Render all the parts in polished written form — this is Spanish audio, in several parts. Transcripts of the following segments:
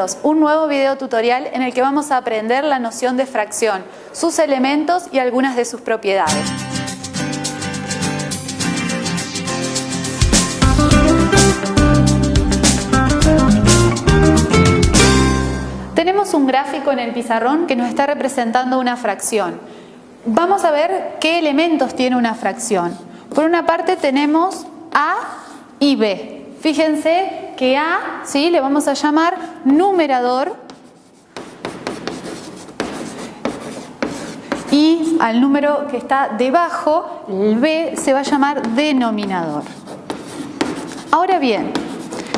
Bienvenidos, un nuevo video tutorial en el que vamos a aprender la noción de fracción, sus elementos y algunas de sus propiedades. Tenemos un gráfico en el pizarrón que nos está representando una fracción. Vamos a ver qué elementos tiene una fracción. Por una parte tenemos A y B. Fíjense que A, ¿sí?, le vamos a llamar numerador y al número que está debajo, el B, se va a llamar denominador. Ahora bien,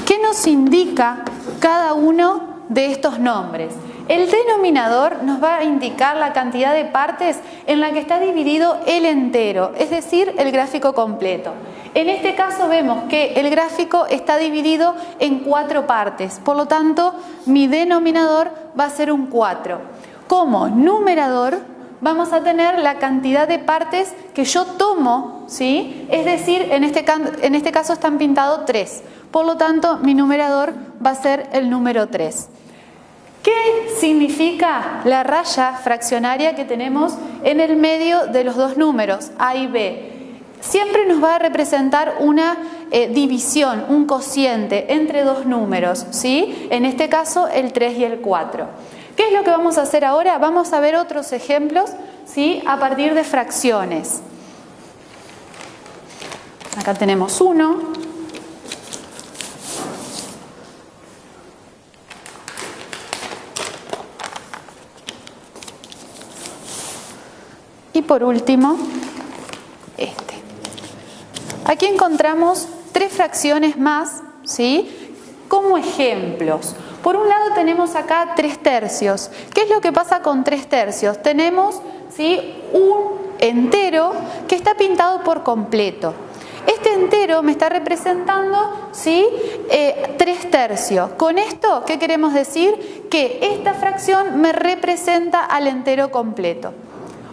¿qué nos indica cada uno de estos nombres? El denominador nos va a indicar la cantidad de partes en la que está dividido el entero, es decir, el gráfico completo. En este caso vemos que el gráfico está dividido en 4 partes, por lo tanto mi denominador va a ser un 4. Como numerador vamos a tener la cantidad de partes que yo tomo, ¿sí? Es decir, en este caso están pintados 3, por lo tanto mi numerador va a ser el número 3. ¿Qué significa la raya fraccionaria que tenemos en el medio de los dos números, A y B? Siempre nos va a representar una división, un cociente entre dos números, ¿sí? En este caso el 3 y el 4. ¿Qué es lo que vamos a hacer ahora? Vamos a ver otros ejemplos, ¿sí?, a partir de fracciones. Acá tenemos uno. Y por último, este. Aquí encontramos 3 fracciones más, ¿sí?, como ejemplos. Por un lado tenemos acá 3 tercios. ¿Qué es lo que pasa con 3 tercios? Tenemos, ¿sí?, un entero que está pintado por completo. Este entero me está representando, ¿sí?, 3 tercios. Con esto, ¿qué queremos decir? Que esta fracción me representa al entero completo.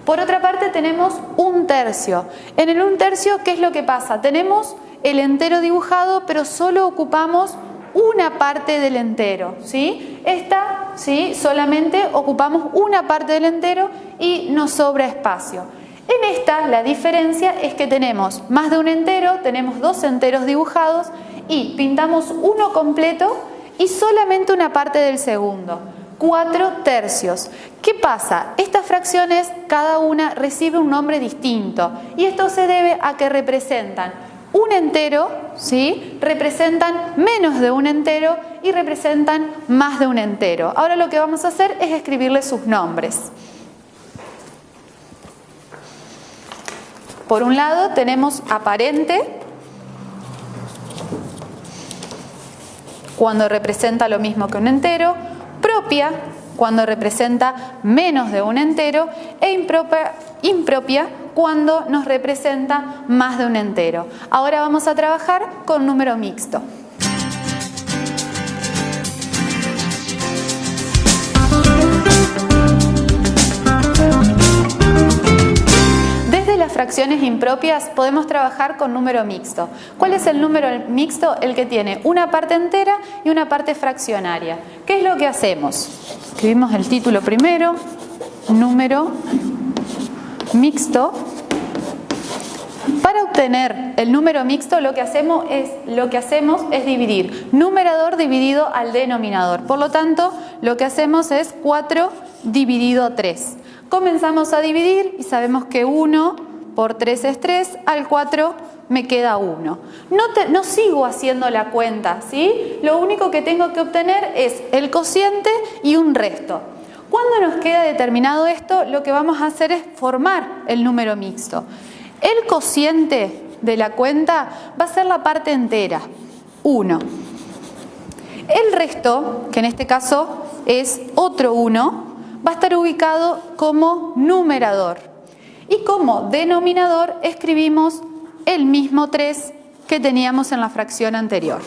Por otra parte tenemos un tercio. En el 1 tercio, ¿qué es lo que pasa? Tenemos el entero dibujado, pero solo ocupamos una parte del entero, ¿sí? Esta, ¿sí?, solamente ocupamos una parte del entero y nos sobra espacio. En esta la diferencia es que tenemos más de un entero, tenemos 2 enteros dibujados y pintamos uno completo y solamente una parte del segundo. 4 tercios. ¿Qué pasa? Estas fracciones, cada una recibe un nombre distinto y esto se debe a que representan un entero, ¿sí?, representan menos de un entero y representan más de un entero. Ahora lo que vamos a hacer es escribirle sus nombres. Por un lado tenemos aparente, cuando representa lo mismo que un entero, propia, cuando representa menos de un entero, e impropia, cuando nos representa más de un entero. Ahora vamos a trabajar con número mixto. Desde las fracciones impropias podemos trabajar con número mixto. ¿Cuál es el número mixto? El que tiene una parte entera y una parte fraccionaria. ¿Qué es lo que hacemos? Escribimos el título primero, número mixto. Para obtener el número mixto lo que hacemos es dividir numerador dividido al denominador. Por lo tanto, lo que hacemos es 4 dividido 3. Comenzamos a dividir y sabemos que 1 por 3 es 3, al 4 me queda 1. No sigo haciendo la cuenta, ¿sí? Lo único que tengo que obtener es el cociente y un resto. Cuando nos queda determinado esto, lo que vamos a hacer es formar el número mixto. El cociente de la cuenta va a ser la parte entera, 1. El resto, que en este caso es otro 1, va a estar ubicado como numerador. Y como denominador escribimos el mismo 3 que teníamos en la fracción anterior.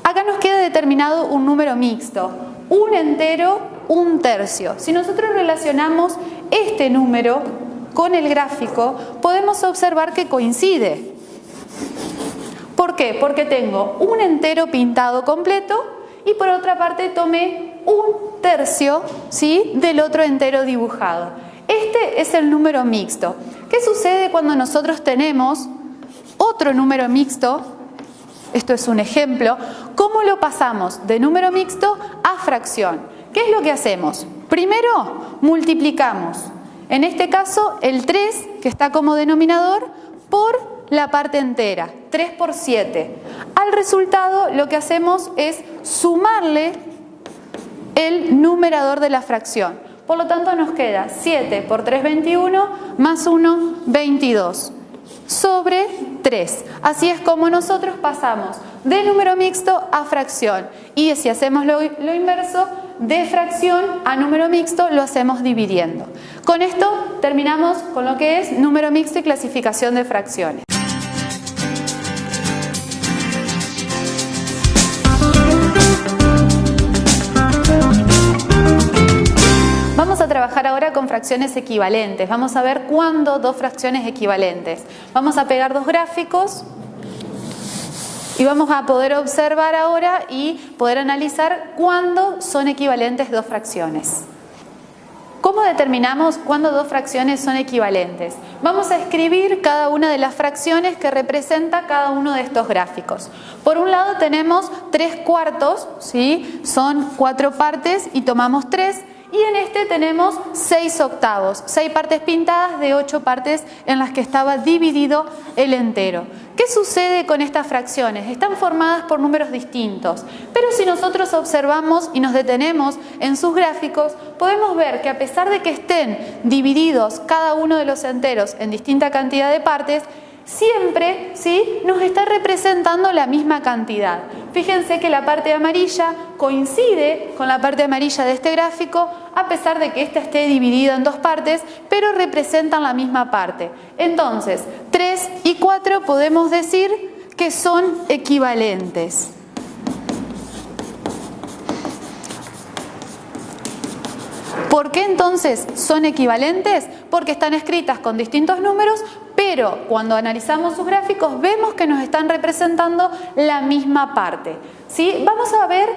Acá nos queda determinado un número mixto, un entero, un tercio. Si nosotros relacionamos este número con el gráfico, podemos observar que coincide. ¿Por qué? Porque tengo un entero pintado completo y por otra parte tomé 1/3, ¿sí?, del otro entero dibujado. Este es el número mixto. ¿Qué sucede cuando nosotros tenemos otro número mixto? Esto es un ejemplo. ¿Cómo lo pasamos de número mixto a fracción? ¿Qué es lo que hacemos? Primero multiplicamos, en este caso el 3, que está como denominador, por la parte entera, 3 por 7. Al resultado lo que hacemos es sumarle el numerador de la fracción. Por lo tanto nos queda 7 por 3, 21, más 1, 22, sobre 3. Así es como nosotros pasamos de número mixto a fracción. Y si hacemos lo inverso, de fracción a número mixto lo hacemos dividiendo. Con esto terminamos con lo que es número mixto y clasificación de fracciones. Vamos a trabajar ahora con fracciones equivalentes. Vamos a ver cuándo dos fracciones equivalentes. Vamos a pegar dos gráficos y vamos a poder observar ahora y poder analizar cuándo son equivalentes dos fracciones. ¿Cómo determinamos cuándo dos fracciones son equivalentes? Vamos a escribir cada una de las fracciones que representa cada uno de estos gráficos. Por un lado tenemos 3/4, ¿sí? Son 4 partes y tomamos 3. Y en este tenemos 6/8, 6 partes pintadas de 8 partes en las que estaba dividido el entero. ¿Qué sucede con estas fracciones? Están formadas por números distintos, pero si nosotros observamos y nos detenemos en sus gráficos, podemos ver que a pesar de que estén divididos cada uno de los enteros en distinta cantidad de partes, siempre, ¿sí?, nos está representando la misma cantidad. Fíjense que la parte amarilla coincide con la parte amarilla de este gráfico, a pesar de que esta esté dividida en dos partes, pero representan la misma parte. Entonces, 3 y 4 podemos decir que son equivalentes. ¿Por qué entonces son equivalentes? Porque están escritas con distintos números, pero cuando analizamos sus gráficos vemos que nos están representando la misma parte, ¿sí? Vamos a ver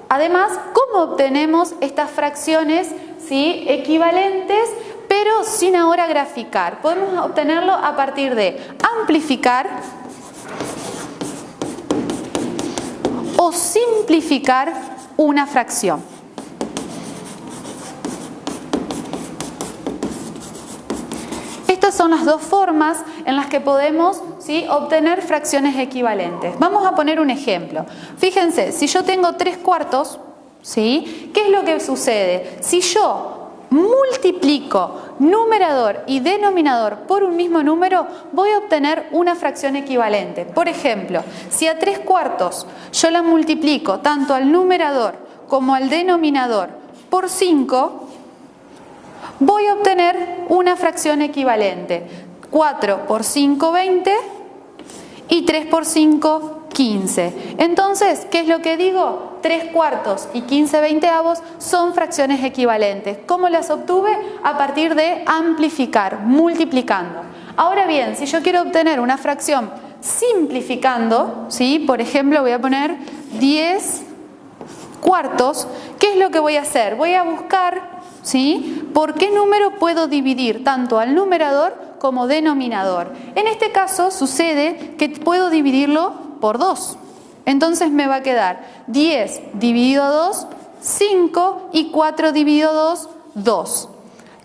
además cómo obtenemos estas fracciones, ¿sí?, equivalentes, pero sin ahora graficar. Podemos obtenerlo a partir de amplificar o simplificar una fracción. Estas son las dos formas en las que podemos, ¿sí?, obtener fracciones equivalentes. Vamos a poner un ejemplo. Fíjense, si yo tengo 3/4, ¿sí?, ¿qué es lo que sucede? Si yo multiplico numerador y denominador por un mismo número, voy a obtener una fracción equivalente. Por ejemplo, si a 3/4 yo la multiplico tanto al numerador como al denominador por 5, voy a obtener una fracción equivalente. 4 por 5, 20 y 3 por 5, 15. Entonces, ¿qué es lo que digo? 3/4 y 15/20 son fracciones equivalentes. ¿Cómo las obtuve? A partir de amplificar, multiplicando. Ahora bien, si yo quiero obtener una fracción simplificando, ¿sí?, por ejemplo, voy a poner 10/4, ¿qué es lo que voy a hacer? Voy a buscar, ¿sí?, ¿por qué número puedo dividir tanto al numerador como denominador? En este caso sucede que puedo dividirlo por 2. Entonces me va a quedar 10 dividido 2, 5 y 4 dividido 2, 2.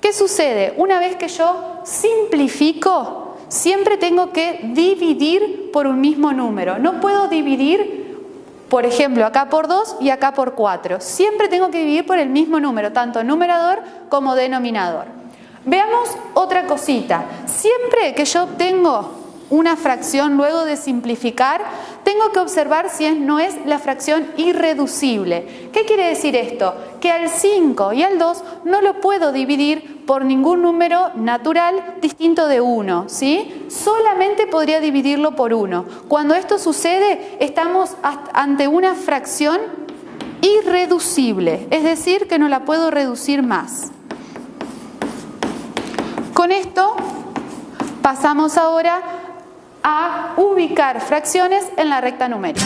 ¿Qué sucede? Una vez que yo simplifico, siempre tengo que dividir por un mismo número. No puedo dividir, por ejemplo, acá por 2 y acá por 4. Siempre tengo que dividir por el mismo número, tanto numerador como denominador. Veamos otra cosita. Siempre que yo obtengo una fracción luego de simplificar, tengo que observar si no es la fracción irreducible. ¿Qué quiere decir esto? Que al 5 y al 2 no lo puedo dividir por ningún número natural distinto de 1, ¿sí? Solamente podría dividirlo por 1. Cuando esto sucede, estamos ante una fracción irreducible, es decir, que no la puedo reducir más. Con esto pasamos ahora a ubicar fracciones en la recta numérica.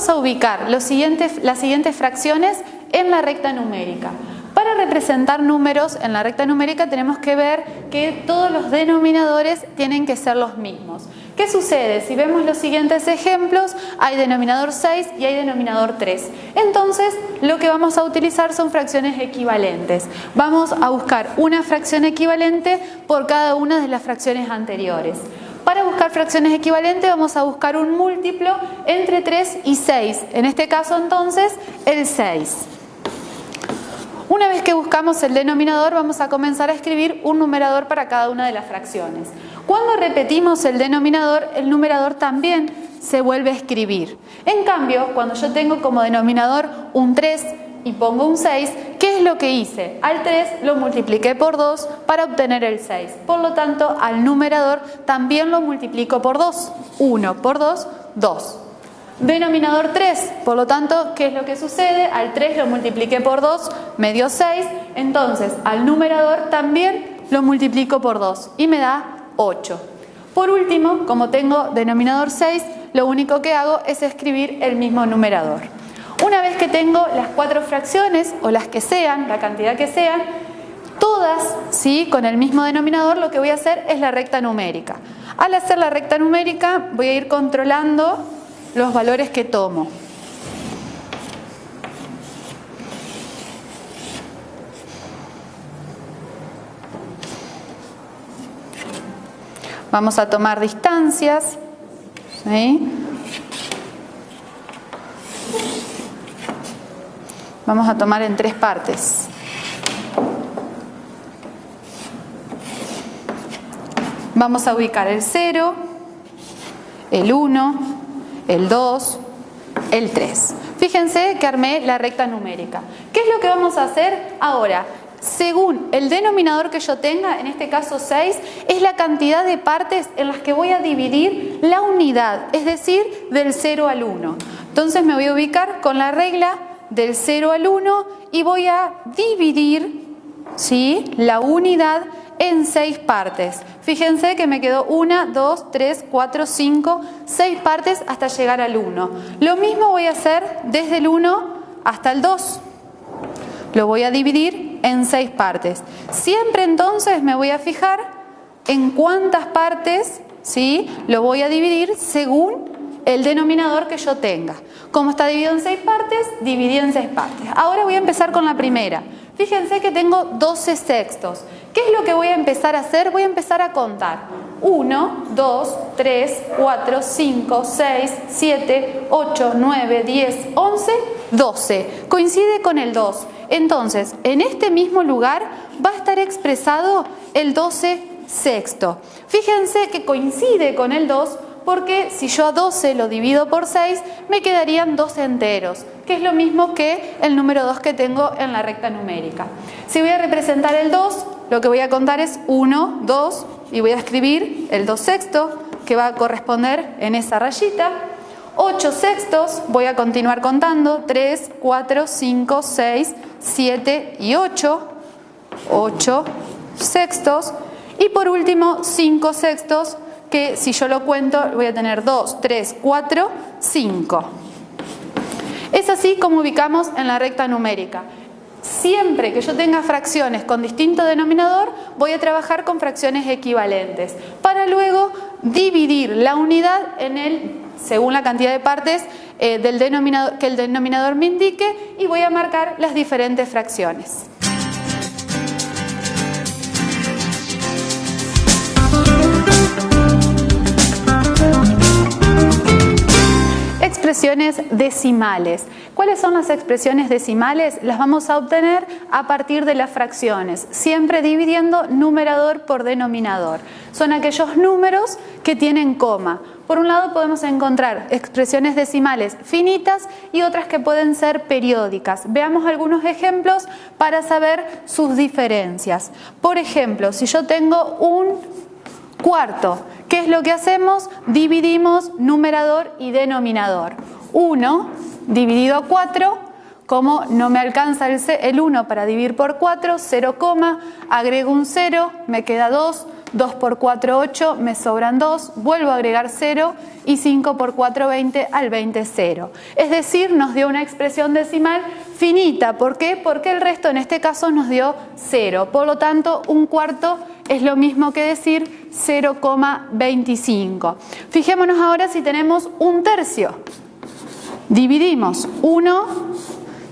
vamos a ubicar las siguientes fracciones en la recta numérica. Para representar números en la recta numérica tenemos que ver que todos los denominadores tienen que ser los mismos. ¿Qué sucede? Si vemos los siguientes ejemplos, hay denominador 6 y hay denominador 3. Entonces, lo que vamos a utilizar son fracciones equivalentes. Vamos a buscar una fracción equivalente por cada una de las fracciones anteriores. Para buscar fracciones equivalentes vamos a buscar un múltiplo entre 3 y 6. En este caso, entonces, el 6. Una vez que buscamos el denominador, vamos a comenzar a escribir un numerador para cada una de las fracciones. Cuando repetimos el numerador también se vuelve a escribir. En cambio, cuando yo tengo como denominador un 3 y pongo un 6, ¿qué es lo que hice? Al 3 lo multipliqué por 2 para obtener el 6. Por lo tanto, al numerador también lo multiplico por 2. 1 por 2, 2. Denominador 3, por lo tanto, ¿qué es lo que sucede? Al 3 lo multipliqué por 2, me dio 6, entonces al numerador también lo multiplico por 2 y me da 8. Por último, como tengo denominador 6, lo único que hago es escribir el mismo numerador. Una vez que tengo las 4 fracciones, o las que sean, la cantidad que sean, todas, ¿sí?, con el mismo denominador, lo que voy a hacer es la recta numérica. Al hacer la recta numérica voy a ir controlando los valores que tomo. Vamos a tomar distancias, ¿sí? Vamos a tomar en 3 partes. Vamos a ubicar el 0, el 1, el 2, el 3. Fíjense que armé la recta numérica. ¿Qué es lo que vamos a hacer ahora? Según el denominador que yo tenga, en este caso 6, es la cantidad de partes en las que voy a dividir la unidad, es decir, del 0 al 1. Entonces me voy a ubicar con la regla del 0 al 1 y voy a dividir, ¿sí?, la unidad en 6 partes. Fíjense que me quedó 1, 2, 3, 4, 5, 6 partes hasta llegar al 1. Lo mismo voy a hacer desde el 1 hasta el 2. Lo voy a dividir en 6 partes. Siempre entonces me voy a fijar en cuántas partes, ¿sí?, lo voy a dividir según el denominador que yo tenga. Como está dividido en 6 partes, dividí en 6 partes. Ahora voy a empezar con la primera. Fíjense que tengo 12 sextos. ¿Qué es lo que voy a empezar a hacer? Voy a empezar a contar. 1, 2, 3, 4, 5, 6, 7, 8, 9, 10, 11, 12. Coincide con el 2. Entonces, en este mismo lugar va a estar expresado el 12 sexto. Fíjense que coincide con el 2 porque si yo a 12 lo divido por 6, me quedarían 2 enteros, que es lo mismo que el número 2 que tengo en la recta numérica. Si voy a representar el 2, lo que voy a contar es 1, 2, y voy a escribir el 2 sexto, que va a corresponder en esa rayita. 8 sextos, voy a continuar contando, 3, 4, 5, 6, 7 y 8. 8 sextos. Y por último, 5 sextos, que si yo lo cuento voy a tener 2, 3, 4, 5. Es así como ubicamos en la recta numérica. Siempre que yo tenga fracciones con distinto denominador, voy a trabajar con fracciones equivalentes, para luego dividir la unidad según la cantidad de partes del denominador, que el denominador me indique, y voy a marcar las diferentes fracciones. Expresiones decimales. ¿Cuáles son las expresiones decimales? Las vamos a obtener a partir de las fracciones, siempre dividiendo numerador por denominador. Son aquellos números que tienen coma. Por un lado podemos encontrar expresiones decimales finitas y otras que pueden ser periódicas. Veamos algunos ejemplos para saber sus diferencias. Por ejemplo, si yo tengo un cuarto, ¿qué es lo que hacemos? Dividimos numerador y denominador. 1 dividido a 4, como no me alcanza el 1 para dividir por 4, 0, agrego un 0, me queda 2, 2 por 4, 8, me sobran 2, vuelvo a agregar 0 y 5 por 4, 20, al 20, 0. Es decir, nos dio una expresión decimal finita. ¿Por qué? Porque el resto en este caso nos dio 0. Por lo tanto, un cuarto es lo mismo que decir 0,25. Fijémonos ahora si tenemos un tercio. Dividimos 1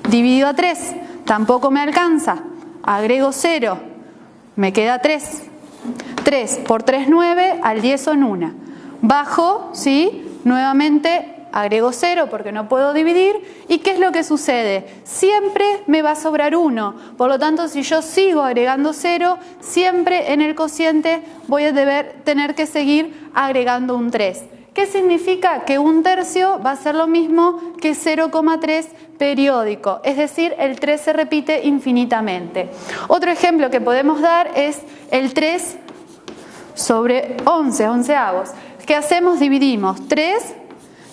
dividido a 3, tampoco me alcanza. Agrego 0, me queda 3. 3 por 3, 9, al 10 son 1. Bajo, ¿sí? Nuevamente agrego 0 porque no puedo dividir. ¿Y qué es lo que sucede? Siempre me va a sobrar 1. Por lo tanto, si yo sigo agregando 0, siempre en el cociente voy a tener que seguir agregando un 3. ¿Qué significa? Que un tercio va a ser lo mismo que 0,3 periódico, es decir, el 3 se repite infinitamente. Otro ejemplo que podemos dar es el 3 sobre 11, onceavos. ¿Qué hacemos? Dividimos 3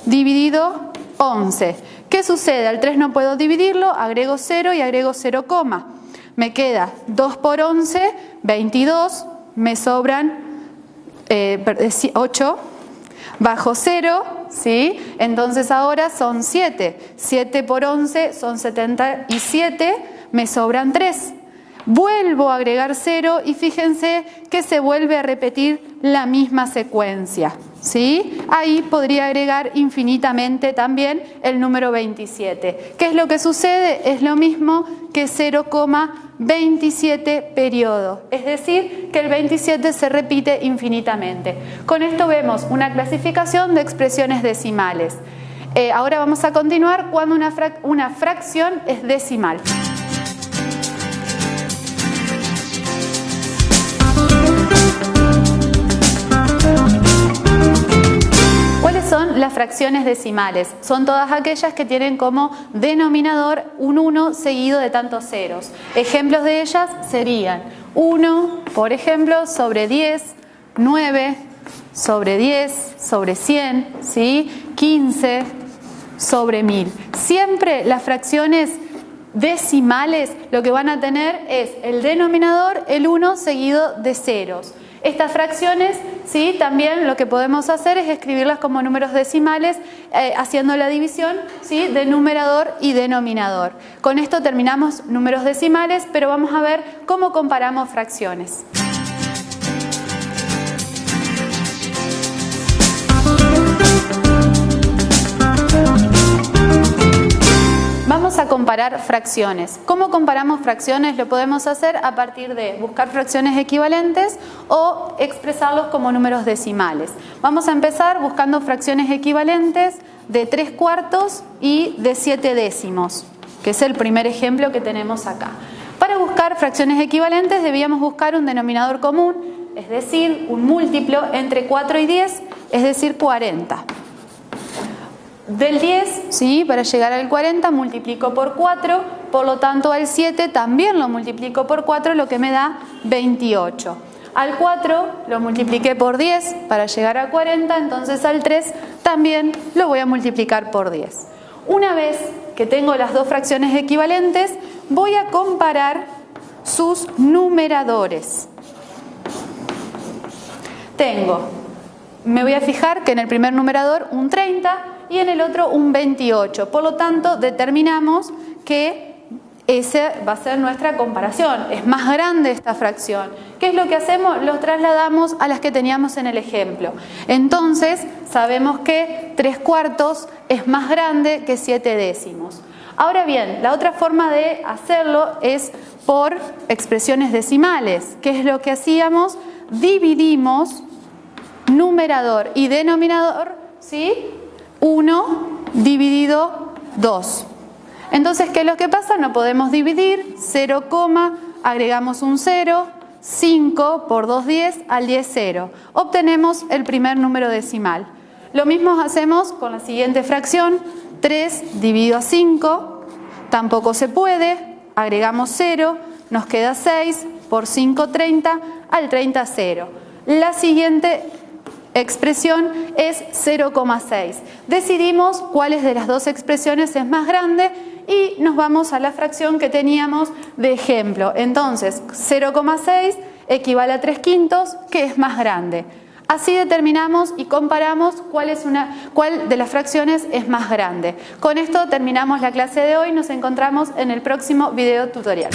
dividido 11. ¿Qué sucede? Al 3 no puedo dividirlo, agrego 0 y agrego 0, me queda 2 por 11, 22, me sobran 8. Bajo 0, ¿sí? Entonces ahora son 7. 7 por 11 son 77, me sobran 3. Vuelvo a agregar 0 y fíjense que se vuelve a repetir la misma secuencia, ¿sí? Ahí podría agregar infinitamente también el número 27. ¿Qué es lo que sucede? Es lo mismo que 0,27 periodos, es decir, que el 27 se repite infinitamente. Con esto vemos una clasificación de expresiones decimales. Ahora vamos a continuar cuando una fracción es decimal. ¿Cuáles son las fracciones decimales? Son todas aquellas que tienen como denominador un 1 seguido de tantos ceros. Ejemplos de ellas serían 1, por ejemplo, sobre 10, 9, sobre 10, sobre 100, ¿sí? 15, sobre 1000. Siempre las fracciones decimales lo que van a tener es el denominador, el 1 seguido de ceros. Estas fracciones, ¿sí? También lo que podemos hacer es escribirlas como números decimales, haciendo la división, ¿sí? De numerador y denominador. Con esto terminamos números decimales, pero vamos a ver cómo comparamos fracciones. Vamos a comparar fracciones. ¿Cómo comparamos fracciones? Lo podemos hacer a partir de buscar fracciones equivalentes o expresarlos como números decimales. Vamos a empezar buscando fracciones equivalentes de 3 cuartos y de 7 décimos, que es el primer ejemplo que tenemos acá. Para buscar fracciones equivalentes debíamos buscar un denominador común, es decir, un múltiplo entre 4 y 10, es decir, 40. Del 10, ¿sí? Para llegar al 40 multiplico por 4, por lo tanto al 7 también lo multiplico por 4, lo que me da 28. Al 4 lo multipliqué por 10 para llegar a 40, entonces al 3 también lo voy a multiplicar por 10. Una vez que tengo las dos fracciones equivalentes, voy a comparar sus numeradores. Me voy a fijar que en el primer numerador un 30 y en el otro un 28. Por lo tanto, determinamos que esa va a ser nuestra comparación. Es más grande esta fracción. ¿Qué es lo que hacemos? Los trasladamos a las que teníamos en el ejemplo. Entonces, sabemos que 3 cuartos es más grande que 7 décimos. Ahora bien, la otra forma de hacerlo es por expresiones decimales. ¿Qué es lo que hacíamos? Dividimos numerador y denominador, ¿sí? 1 dividido 2. Entonces, ¿qué es lo que pasa? No podemos dividir, 0, agregamos un 0, 5 por 2, 10, al 10, 0. Obtenemos el primer número decimal. Lo mismo hacemos con la siguiente fracción, 3 dividido a 5, tampoco se puede, agregamos 0, nos queda 6, por 5, 30, al 30, 0. La siguiente expresión es 0,6. Decidimos cuáles de las dos expresiones es más grande y nos vamos a la fracción que teníamos de ejemplo. Entonces, 0,6 equivale a 3/5, que es más grande. Así determinamos y comparamos cuál de las fracciones es más grande. Con esto terminamos la clase de hoy. Nos encontramos en el próximo video tutorial.